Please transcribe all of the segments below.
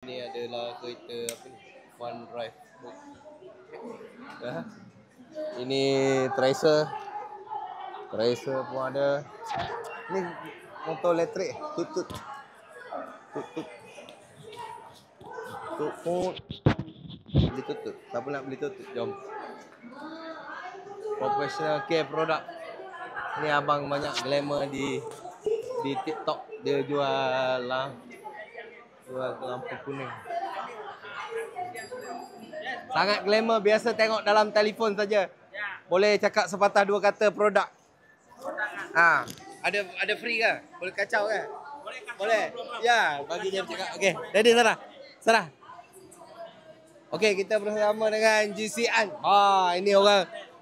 Ini adalah kereta apa ni? Fun Drive. Ini Tracer. Tracer pun ada. Ni motor elektrik. Tut. Tut pun beli tutut. Siapa nak beli tutut? Jom. Professional care product. Ni abang banyak glamour di TikTok. Dia jual lampu kuning. Sangat glamour, biasa tengok dalam telefon saja. Boleh cakap sepatah dua kata produk. Ada free ke? Boleh kacau ke? Boleh. Ya, bagi dia bercakap. Okey, ready Sarah. Okey, kita bersama dengan GC An. Ini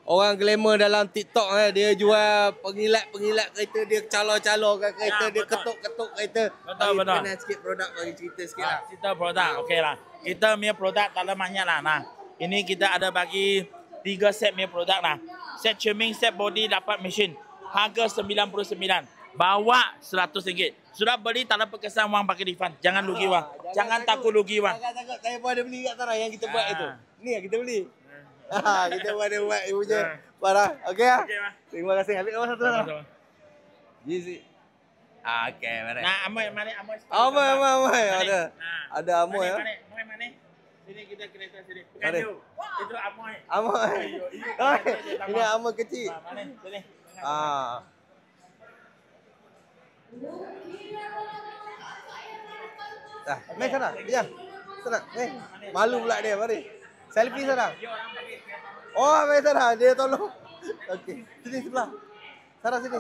orang glamour dalam TikTok. Dia jual pengilat kereta, dia calor-calorkan kereta, dia ketuk-ketuk kereta. Betul. Kenal sikit produk, bagi cerita sikit lah. Cerita produk, okey lah. Kita punya produk tak ada banyak lah. Nah, ini kita ada bagi 3 set punya produk lah. Set trimming, set body dapat mesin. Harga RM99. Bawa RM100. Sudah beli tak ada perkesan wang pakai refund. Jangan lugi wang. Jangan takut lugi wang. Takut saya pun ada beli kat sana yang kita buat itu. Ni yang kita beli. Kita pun ada buat ibunya. Parah. Okey lah. Terima kasih. Ambil nombor satu lah. Gizi. Okey, mari. Nah, Amoy. Amoy. Ada Amoy ya. Mana? Sini kita kereta sini. Bukan tu. Itu Amoy. Ini Amoy kecil. Mana? Sini. Mari sana. Ya. Sana. Malu pula dia, mari. Selfie sana. Mari sana. Dia tolong. Okey. Sini sebelah. Sana sini.